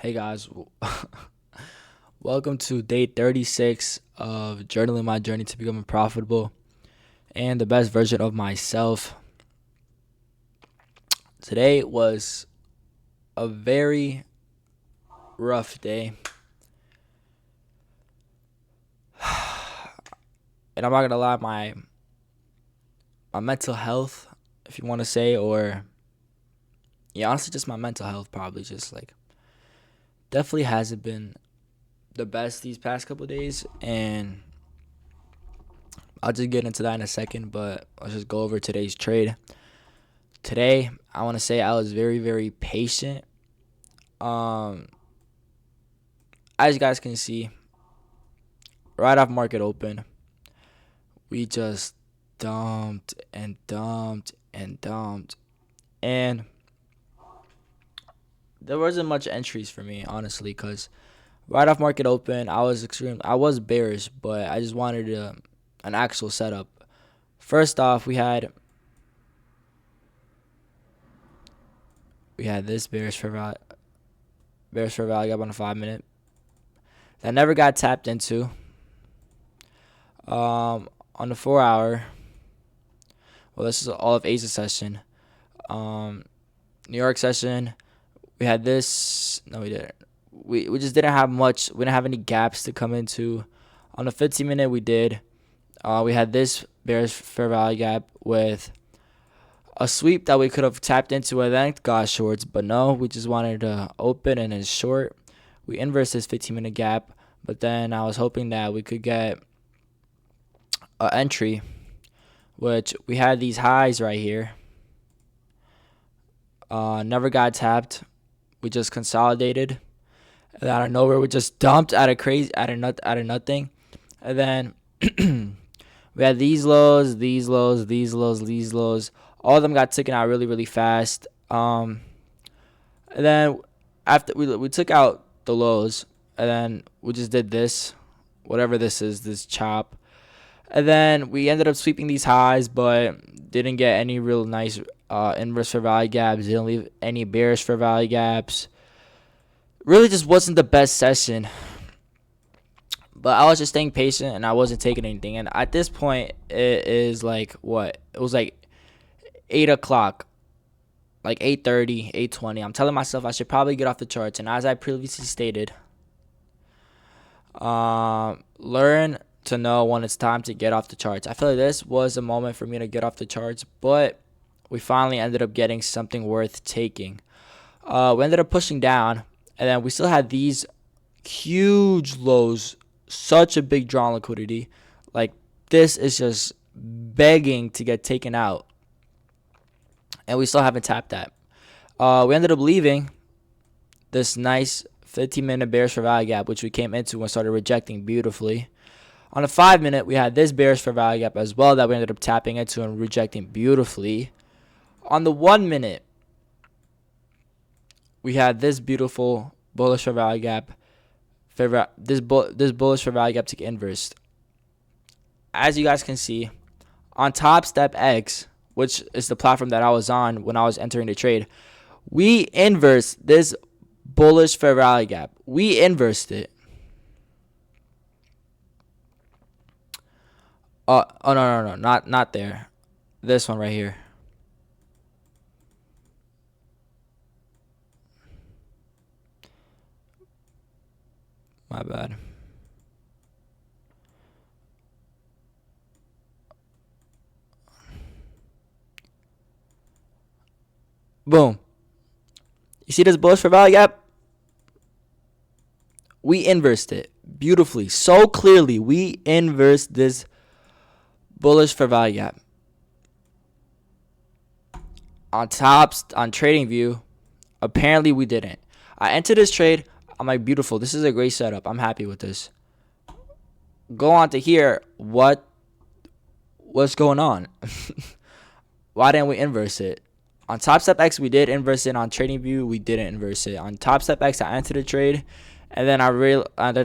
Hey guys, welcome to day 36 of journaling my journey to becoming profitable and the best version of myself. Today was a very rough day, and I'm not gonna lie, my mental health, if you want to say, or yeah, honestly, just my mental health probably just like definitely hasn't been the best these past couple days, and I'll just get into that in a second. But let's just go over today's trade. Today, I want to say I was very, very patient. Um, as you guys can see, right off market open, we just dumped and dumped and dumped, and there wasn't much entries for me, honestly, because right off market open, I was bearish, but I just wanted an actual setup. First off, we had this bearish for value up on a 5 minute that never got tapped into. On the 4 hour, well, this is all of Asia session. Um, New York session, we had this. No, we didn't. We just didn't have much. We didn't have any gaps to come into. On the 15 minute, we did. We had this bearish fair value gap with a sweep that we could have tapped into and then got shorts, but no, we just wanted to open and then short. We inversed this 15-minute gap, but then I was hoping that we could get an entry, which we had these highs right here. Never got tapped. We just consolidated. And out of nowhere, we just dumped out of nothing. And then we had these lows, these lows, these lows, these lows. All of them got taken out really, really fast. And then after we took out the lows, and then we just did this, whatever this is, this chop. And then we ended up sweeping these highs, but didn't get any real nice inverse fair value gaps. Didn't leave any bearish fair value gaps. Really just wasn't the best session. But I was just staying patient and I wasn't taking anything. And at this point, it is like what? It was like 8 o'clock, like 8:30, 8:20. I'm telling myself I should probably get off the charts. And as I previously stated, learn to know when it's time to get off the charts. I feel like this was a moment for me to get off the charts, but we finally ended up getting something worth taking. We ended up pushing down, and then we still had these huge lows, such a big draw on liquidity. Like, this is just begging to get taken out, and we still haven't tapped that. We ended up leaving this nice 15-minute bearish for value gap, which we came into and started rejecting beautifully. On the 5 minute, we had this bearish for value gap as well that we ended up tapping into and rejecting beautifully. On the 1 minute, we had this beautiful bullish for value gap. This bullish for value gap took inverse. As you guys can see, on Top Step X, which is the platform that I was on when I was entering the trade, we inversed this bullish fair value gap. We inversed it. Oh no, not there. This one right here. My bad. Boom. You see this bullish for value gap? We inversed it beautifully, so clearly. We inversed this bullish for value gap. On TradingView, apparently we didn't. I entered this trade. I'm like, beautiful. This is a great setup. I'm happy with this. Go on to here. What's going on? Why didn't we inverse it? On Top Step X, we did inverse it. On TradingView, we didn't inverse it. On Top Step X, I entered the trade, and then I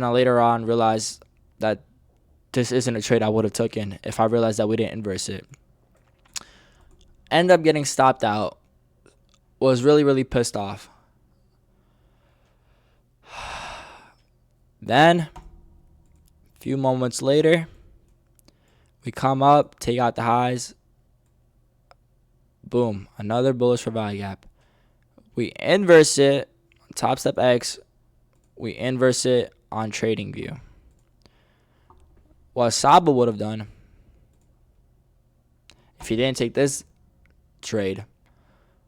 later on realized that this isn't a trade I would have taken if I realized that we didn't inverse it. End up getting stopped out. Was really, really pissed off. Then, a few moments later, we come up, take out the highs. Boom, another bullish for value gap. We inverse it on Top Step X. We inverse it on TradingView. What Saba would have done if he didn't take this trade,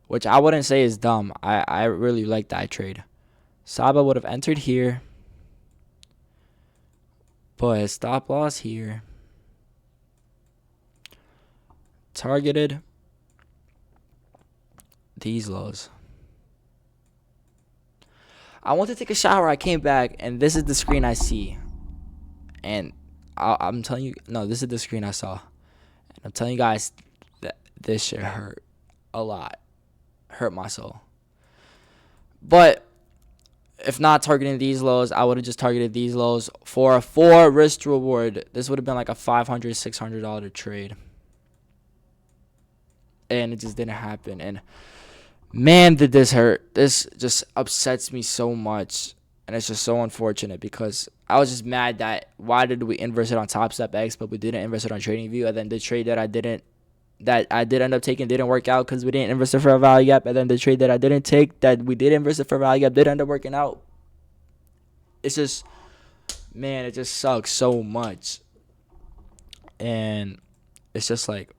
which I wouldn't say is dumb. I really like that trade. Saba would have entered here, but stop loss here. Targeted these lows. I went to take a shower. I came back, and this is the screen I see. And I'm telling you, no, this is the screen I saw. And I'm telling you guys that this shit hurt a lot. Hurt my soul. But if not targeting these lows, I would have just targeted these lows for a 4 risk reward. This would have been like a $500, $600 trade. And it just didn't happen. And man, did this hurt. This just upsets me so much. And it's just so unfortunate because I was just mad that why did we inverse it on Top Step X, but we didn't inverse it on TradingView. And then the trade that I did end up taking didn't work out because we didn't inverse it for a value gap. And then the trade that I didn't take that we did inverse it for a value gap did end up working out. It's just, man, it just sucks so much. And it's just like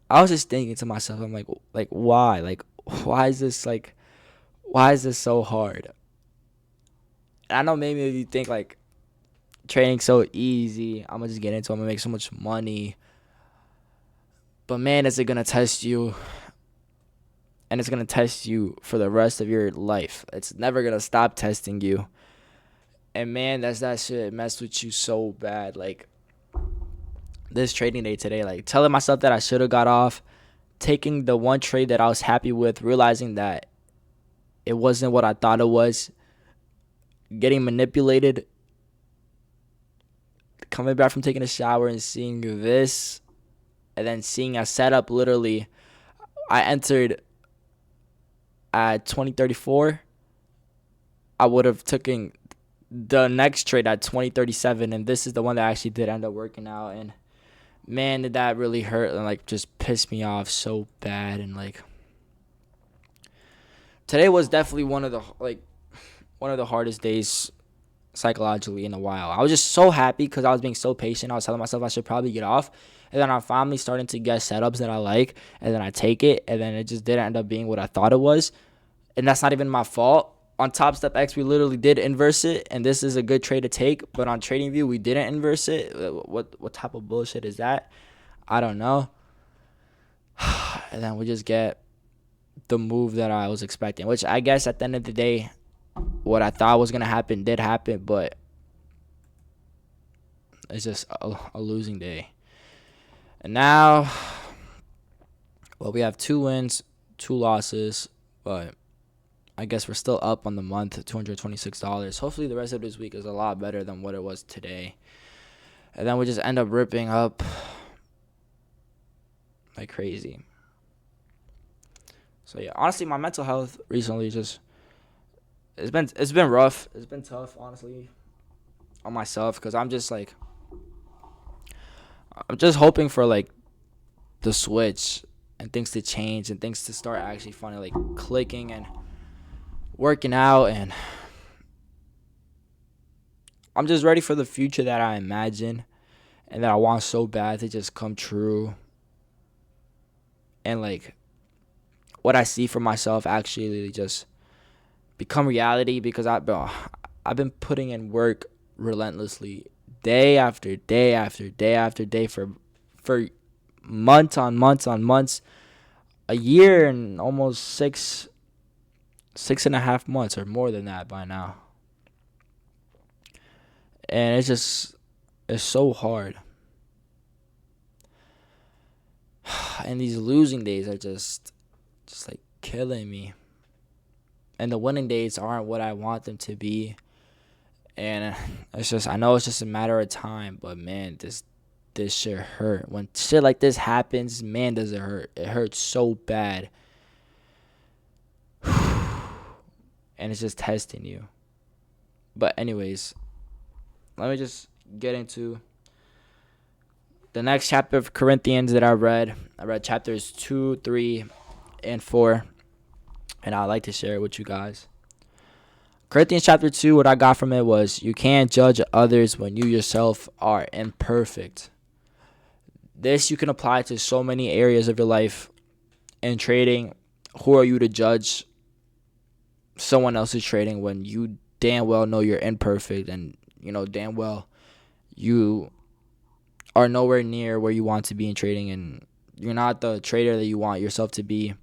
I was just thinking to myself, I'm like why? Like, why is this so hard? And I know maybe if you think like trading's so easy, I'm gonna just get into it, I'm gonna make so much money. But man, is it gonna test you? And it's gonna test you for the rest of your life. It's never gonna stop testing you. And man, that shit messed with you so bad. Like this trading day today, like telling myself that I should have got off, taking the one trade that I was happy with, realizing that it wasn't what I thought it was, getting manipulated, coming back from taking a shower and seeing this, and then seeing a setup. Literally, I entered at 2034. I would have taken the next trade at 2037, and this is the one that actually did end up working out. And man, did that really hurt and like just pissed me off so bad. And like today was definitely one of the hardest days psychologically in a while. I was just so happy because I was being so patient. I was telling myself I should probably get off, and then I'm finally starting to get setups that I like, and then I take it, and then it just didn't end up being what I thought it was. And that's not even my fault. On Top Step X, we literally did inverse it, and this is a good trade to take. But on TradingView, we didn't inverse it. What type of bullshit is that? I don't know. And then we just get the move that I was expecting, which I guess at the end of the day, what I thought was going to happen did happen, but it's just a losing day. And now, well, we have 2 wins, 2 losses, but I guess we're still up on the month at $226. Hopefully the rest of this week is a lot better than what it was today. And then we just end up ripping up like crazy. So yeah, honestly, my mental health recently just it's been rough. It's been tough, honestly, on myself because I'm just hoping for like the switch and things to change and things to start actually finally like clicking and working out, and I'm just ready for the future that I imagine and that I want so bad to just come true, and like what I see for myself actually just become reality, because I've been putting in work relentlessly day after day after day after day for months on months, a year and almost 6.5 months or more than that by now. And it's so hard. And these losing days are just like killing me. And the winning days aren't what I want them to be. And I know it's just a matter of time, but man, this shit hurt. When shit like this happens, man, does it hurt. It hurts so bad. and it's just testing you. But anyways, let me just get into the next chapter of Corinthians that I read. I read chapters 2, 3, and 4, and I'd like to share it with you guys. Corinthians chapter 2, what I got from it was, you can't judge others when you yourself are imperfect. This you can apply to so many areas of your life. In trading, who are you to judge someone else's trading when you damn well know you're imperfect, and damn well you are nowhere near where you want to be in trading, and you're not the trader that you want yourself to be.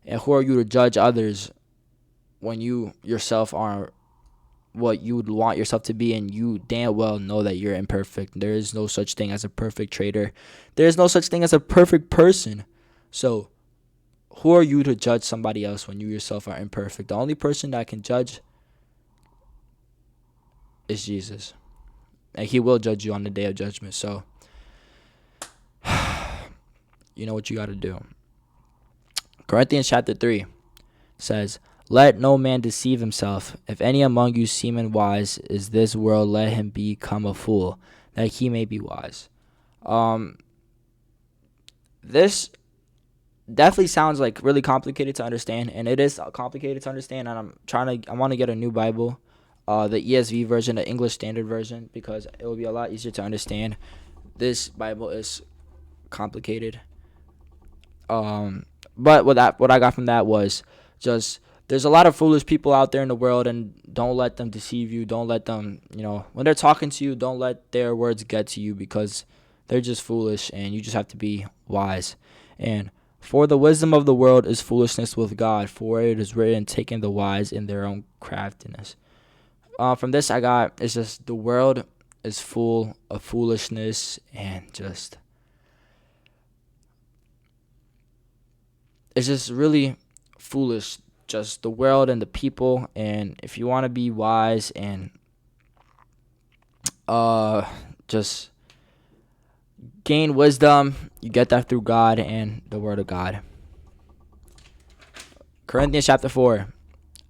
And who are you to judge others when you yourself are what you would want yourself to be, and you damn well know that you're imperfect? There is no such thing as a perfect trader. There is no such thing as a perfect person. So who are you to judge somebody else when you yourself are imperfect? The only person that can judge is Jesus. And he will judge you on the day of judgment. So you know what you got to do. Corinthians chapter 3 says, let no man deceive himself. If any among you seem wise is this world, let him become a fool, that he may be wise. This definitely sounds like really complicated to understand, and it is complicated to understand, and I want to get a new Bible, the ESV version, the English Standard Version, because it will be a lot easier to understand. This Bible is complicated. But what I got from that was just, there's a lot of foolish people out there in the world, and don't let them deceive you. Don't let them, when they're talking to you, don't let their words get to you, because they're just foolish, and you just have to be wise. And for the wisdom of the world is foolishness with God, for it is written, taking the wise in their own craftiness. From this I got, it's just the world is full of foolishness, and just, it's just really foolish, just the world and the people. And if you want to be wise and just gain wisdom, you get that through God and the Word of God. Corinthians chapter 4,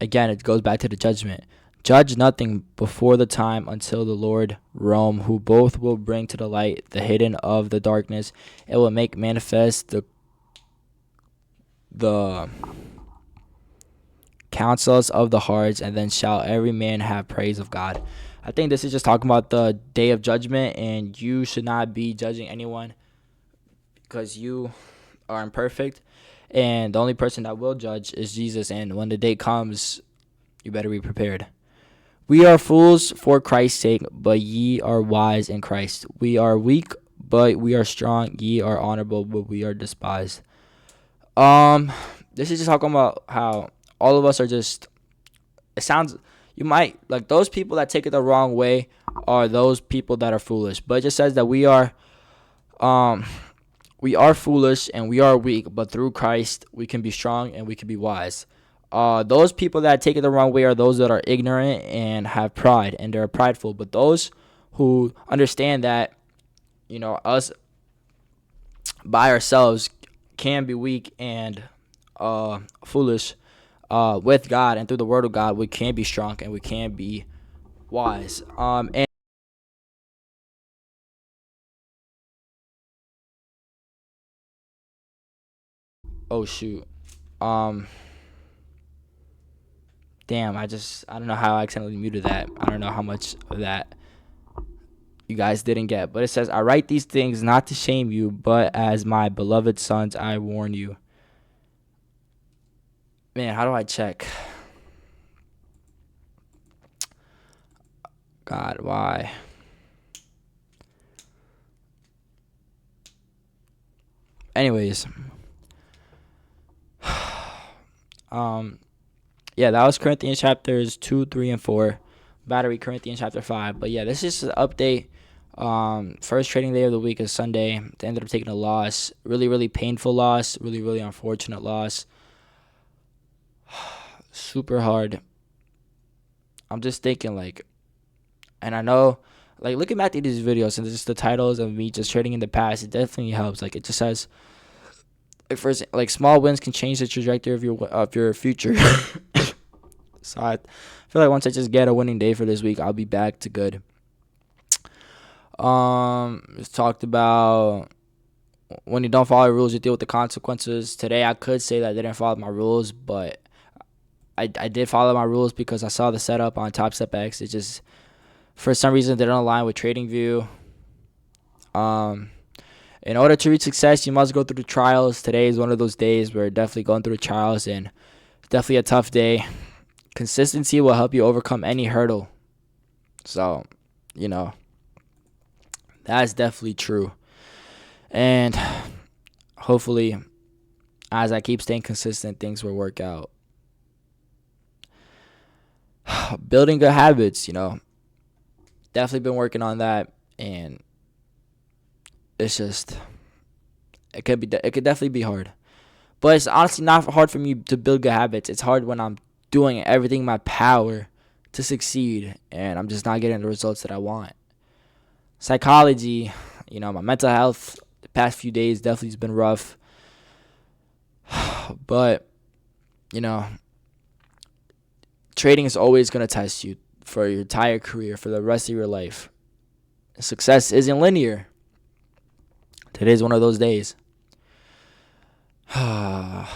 again, it goes back to the judgment. Judge nothing before the time until the Lord Rome, who both will bring to the light the hidden of the darkness. It will make manifest the counsels of the hearts, and then shall every man have praise of God. I think this is just talking about the day of judgment, and you should not be judging anyone because you are imperfect, and the only person that will judge is Jesus. And when the day comes, you better be prepared. We are fools for Christ's sake, but ye are wise in Christ. We are weak, but we are strong. Ye are honorable, but we are despised. This is just talking about how all of us are just, it sounds, you might, like, those people that take it the wrong way are those people that are foolish. But it just says that we are foolish and we are weak, but through Christ we can be strong and we can be wise. Those people that take it the wrong way are those that are ignorant and have pride, and they're prideful. But those who understand that, us by ourselves can be weak and foolish, with God and through the Word of God, we can be strong and we can be wise. And oh shoot, damn, I don't know how I accidentally muted that. I don't know how much of that you guys didn't get, but it says, I write these things not to shame you, but as my beloved sons, I warn you. Man, how do I check? God, why? Anyways, yeah, that was Corinthians chapters 2, 3, and 4. Battery Corinthians chapter 5. But yeah, this is an update. First trading day of the week is Sunday. They ended up taking a loss. Really, really painful loss. Really, really unfortunate loss. Super hard. I'm just thinking, like, and I know, like, looking back at these videos and just the titles of me just trading in the past, it definitely helps. Like, it just says, like, first, like, small wins can change the trajectory of your future. So I feel like once I just get a winning day for this week, I'll be back to good. It's talked about when you don't follow the rules, you deal with the consequences. Today, I could say that I didn't follow my rules, but I did follow my rules because I saw the setup on Top Step X. It just, for some reason, didn't align with TradingView. In order to reach success, you must go through the trials. Today is one of those days where definitely going through the trials, and it's definitely a tough day. Consistency will help you overcome any hurdle. So, that's definitely true. And hopefully, as I keep staying consistent, things will work out. Building good habits, definitely been working on that, and it's just it could definitely be hard. But it's honestly not hard for me to build good habits. It's hard when I'm doing everything in my power to succeed and I'm just not getting the results that I want. Psychology, my mental health the past few days definitely has been rough. But, trading is always going to test you for your entire career, for the rest of your life. Success isn't linear. Today's one of those days. I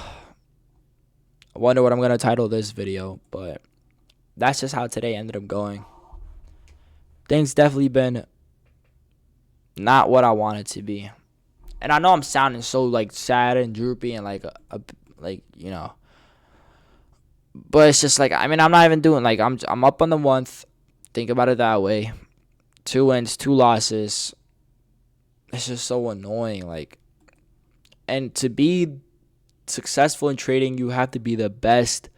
wonder what I'm going to title this video, but that's just how today ended up going. Things definitely been not what I wanted to be. And I know I'm sounding so sad and droopy and but it's just I'm not even doing I'm up on the month. Think about it that way. 2 wins, 2 losses. It's just so annoying. And to be successful in trading, you have to be the best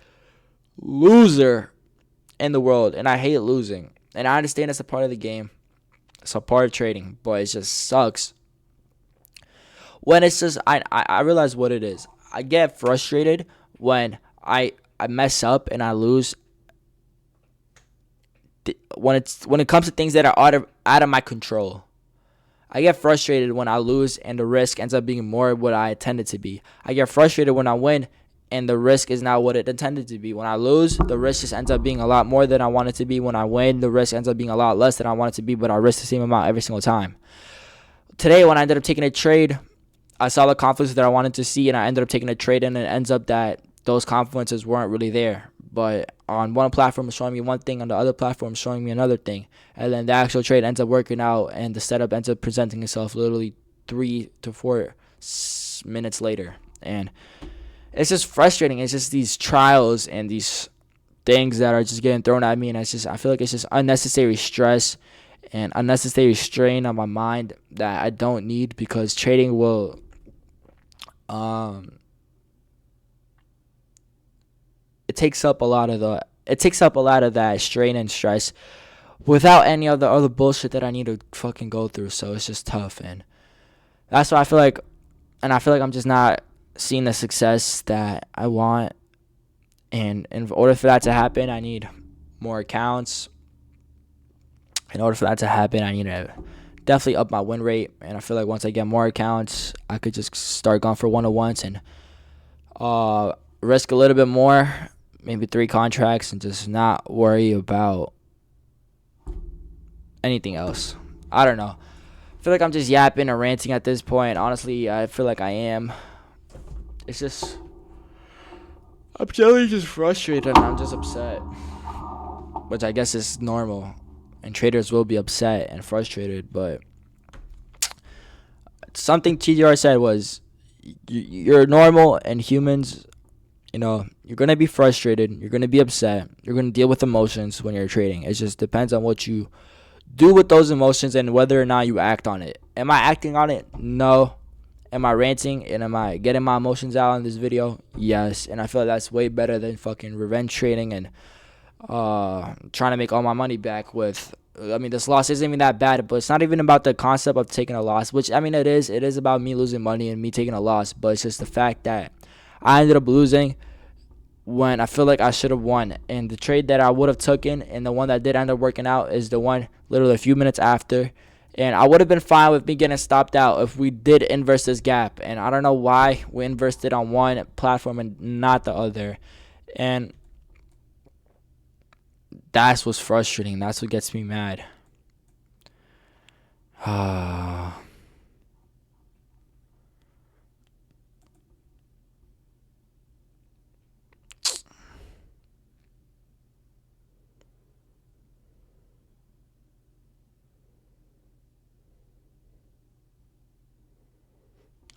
loser in the world. And I hate losing. And I understand it's a part of the game. It's a part of trading. But it just sucks. When it's just, I realize what it is. I get frustrated when I mess up and I lose. When it comes to things that are out of my control. I get frustrated when I lose and the risk ends up being more what I intended to be. I get frustrated when I win and the risk is not what it intended to be. When I lose, the risk just ends up being a lot more than I want it to be. When I win, the risk ends up being a lot less than I want it to be, but I risk the same amount every single time. Today, when I ended up taking a trade, I saw the confluence that I wanted to see, and I ended up taking a trade, and it ends up that those confluences weren't really there. But on one platform, it's showing me one thing. On the other platform, it's showing me another thing. And then the actual trade ends up working out, and the setup ends up presenting itself literally 3 to 4 minutes later. And it's just frustrating. It's just these trials and these things that are just getting thrown at me. And I feel like it's just unnecessary stress and unnecessary strain on my mind that I don't need, because trading will it takes up a lot of that strain and stress without any of the other bullshit that I need to fucking go through. So it's just tough, and that's why I feel like I'm just not seeing the success that I want. And in order for that to happen, I need more accounts. In order for that to happen, I need to definitely up my win rate. And I feel like once I get more accounts, I could just start going for 101s and risk a little bit more, maybe 3 contracts, and just not worry about anything else. I don't know. I feel like I'm just yapping or ranting at this point. Honestly, I feel like I am. It's just, I'm generally just frustrated and I'm just upset, which I guess is normal. And traders will be upset and frustrated, but something TGR said was, you're normal, and humans, you're going to be frustrated, you're going to be upset, you're going to deal with emotions when you're trading. It just depends on what you do with those emotions and whether or not you act on it. Am I acting on it? No. Am I ranting and am I getting my emotions out in this video? Yes. And I feel like that's way better than fucking revenge trading and trying to make all my money back with, this loss isn't even that bad, but it's not even about the concept of taking a loss, which, it is about me losing money and me taking a loss, but it's just the fact that I ended up losing when I feel like I should have won. And the trade that I would have taken and the one that did end up working out is the one literally a few minutes after. And I would have been fine with me getting stopped out if we did inverse this gap. And I don't know why we inversed it on one platform and not the other. And That's what's frustrating. That's what gets me mad. I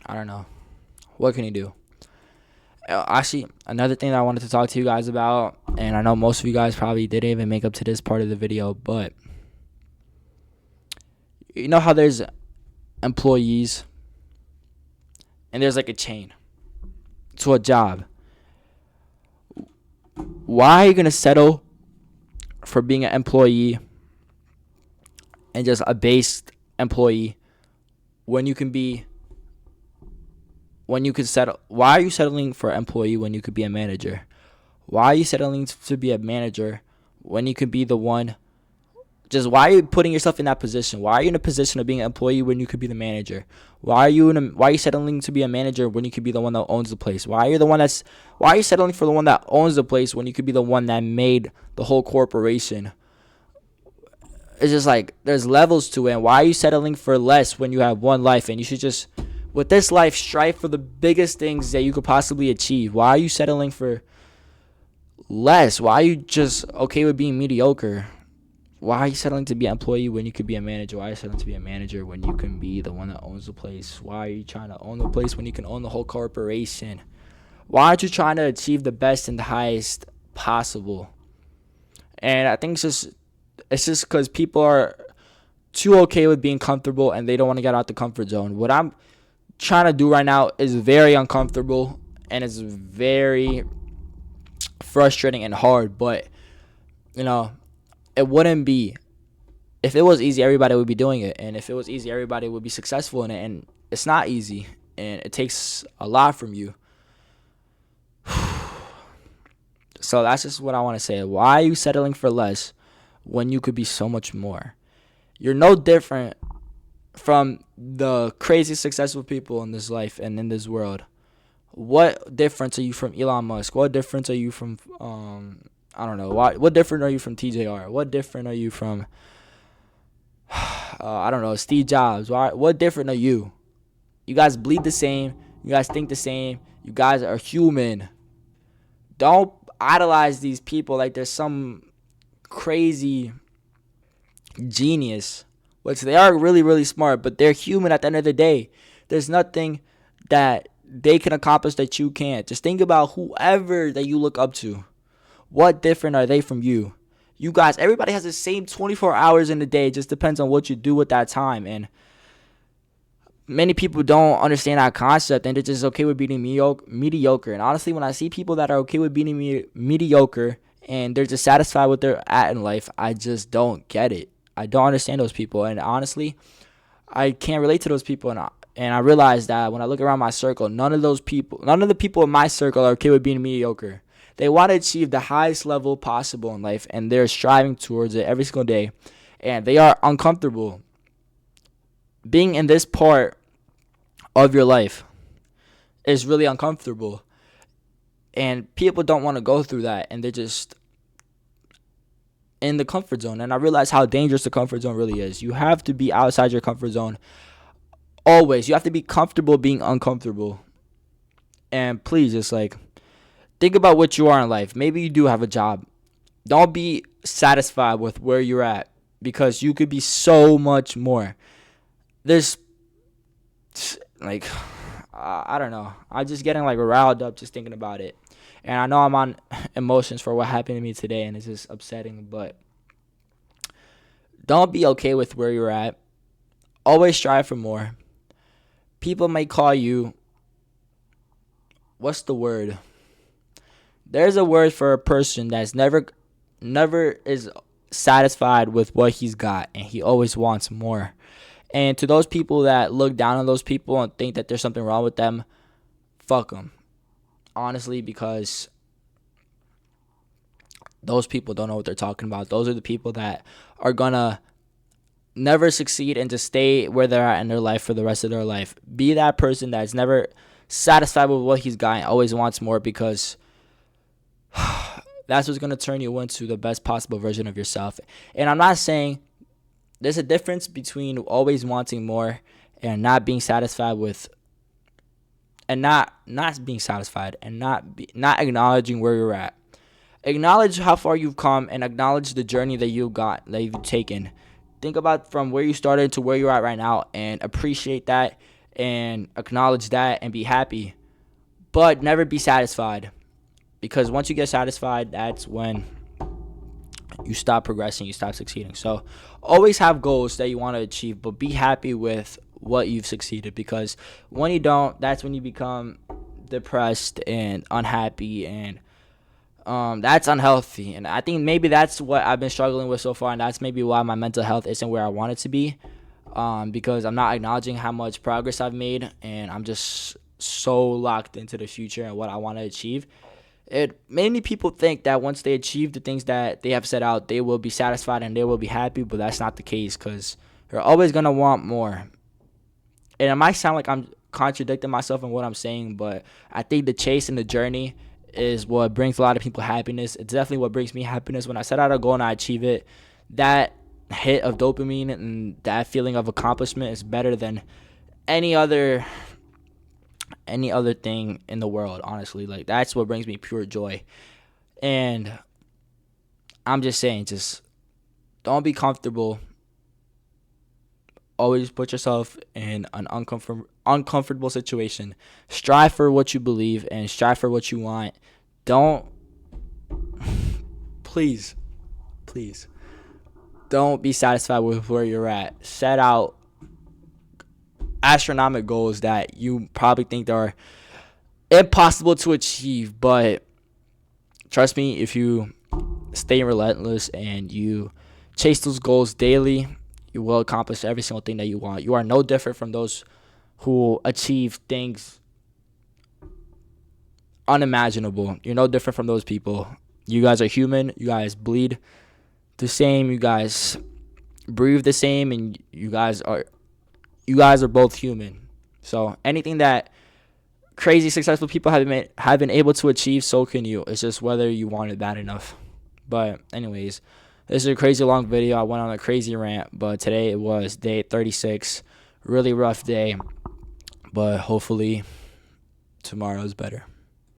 don't know. What can you do? Actually, another thing that I wanted to talk to you guys about, and I know most of you guys probably didn't even make up to this part of the video, but you know how there's employees and there's like a chain to a job. Why are you going to settle for being an employee and just a based employee when you can be settle? Why are you settling for an employee when you could be a manager? Why are you settling to be a manager when you could be the one? Just why are you putting yourself in that position? Why are you in a position of being an employee when you could be the manager? Why are you settling to be a manager when you could be the one that owns the place? Why are you settling for the one that owns the place when you could be the one that made the whole corporation? It's just like there's levels to it. And why are you settling for less when you have one life and you should just, with this life, strive for the biggest things that you could possibly achieve? Why are you settling for less? Why are you just okay with being mediocre? Why are you settling to be an employee when you could be a manager? Why are you settling to be a manager when you can be the one that owns the place? Why are you trying to own the place when you can own the whole corporation? Why aren't you trying to achieve the best and the highest possible? And I think it's just because people are too okay with being comfortable and they don't want to get out the comfort zone. What I'm trying to do right now is very uncomfortable and it's very frustrating and hard, but it wouldn't be. If it was easy, everybody would be doing it, and if it was easy, everybody would be successful in it. And it's not easy, and it takes a lot from you. So that's just what I want to say. Why are you settling for less when you could be so much more? You're no different from the crazy successful people in this life and in this world. What difference are you from Elon Musk? What difference are you from I don't know. What different are you from TJR? What different are you from I don't know, Steve Jobs? What different are you? You guys bleed the same. You guys think the same. You guys are human. Don't idolize these people like there's some crazy genius, which they are really, really smart, but they're human at the end of the day. There's nothing that they can accomplish that you can't. Just think about whoever that you look up to. What different are they from you? You guys, everybody has the same 24 hours in a day. It just depends on what you do with that time. And many people don't understand that concept and they're just okay with being mediocre. And honestly, when I see people that are okay with being mediocre and they're just satisfied with their at in life, I just don't get it. I don't understand those people. And honestly, I can't relate to those people. And I realize that when I look around my circle, none of the people in my circle are okay with being mediocre. They want to achieve the highest level possible in life, and they're striving towards it every single day, and they are uncomfortable. Being in this part of your life is really uncomfortable, and people don't want to go through that, and they're just in the comfort zone. And I realize how dangerous the comfort zone really is. You have to be outside your comfort zone always. You have to be comfortable being uncomfortable. And please, just think about what you are in life. Maybe you do have a job. Don't be satisfied with where you're at because you could be so much more. There's I don't know. I'm just getting riled up just thinking about it. And I know I'm on emotions for what happened to me today and it's just upsetting, but don't be okay with where you're at. Always strive for more. People may call you, what's the word? There's a word for a person that's never is satisfied with what he's got, and he always wants more. And to those people that look down on those people and think that there's something wrong with them, fuck them. Honestly, because those people don't know what they're talking about. Those are the people that are going to never succeed and just stay where they're at in their life for the rest of their life. Be that person that's never satisfied with what he's got and always wants more, because That's what's going to turn you into the best possible version of yourself. And I'm not saying there's a difference between always wanting more and not being satisfied with, and not being satisfied, and not acknowledging where you're at. Acknowledge how far you've come and acknowledge the journey that you've taken. Think about from where you started to where you're at right now and appreciate that and acknowledge that and be happy. But never be satisfied, because once you get satisfied, that's when you stop progressing, you stop succeeding. So always have goals that you want to achieve, but be happy with what you've succeeded, because when you don't, that's when you become depressed and unhappy, and that's unhealthy. And I think maybe that's what I've been struggling with so far, and that's maybe why my mental health isn't where I want it to be, because I'm not acknowledging how much progress I've made, and I'm just so locked into the future and what I want to achieve. It many people think that once they achieve the things that they have set out, they will be satisfied and they will be happy, but that's not the case, because you're always going to want more. And it might sound like I'm contradicting myself in what I'm saying, but I think the chase and the journey is what brings a lot of people happiness. It's definitely what brings me happiness. When I set out a goal and I achieve it, that hit of dopamine and that feeling of accomplishment is better than any other thing in the world, honestly. Like, that's what brings me pure joy. And I'm just saying, just don't be comfortable. Always put yourself in an uncomfortable situation. Strive for what you believe and strive for what you want. Don't please don't be satisfied with where you're at. Set out astronomical goals that you probably think are impossible to achieve, but trust me, if you stay relentless and you chase those goals daily, you will accomplish every single thing that you want. You are no different from those who achieve things unimaginable. You're no different from those people. You guys are human. You guys bleed the same. You guys breathe the same, and you guys are both human. So anything that crazy successful people have been able to achieve, so can you. It's just whether you want it bad enough. But anyways, this is a crazy long video. I went on a crazy rant, but today it was day 36. Really rough day, but hopefully tomorrow is better.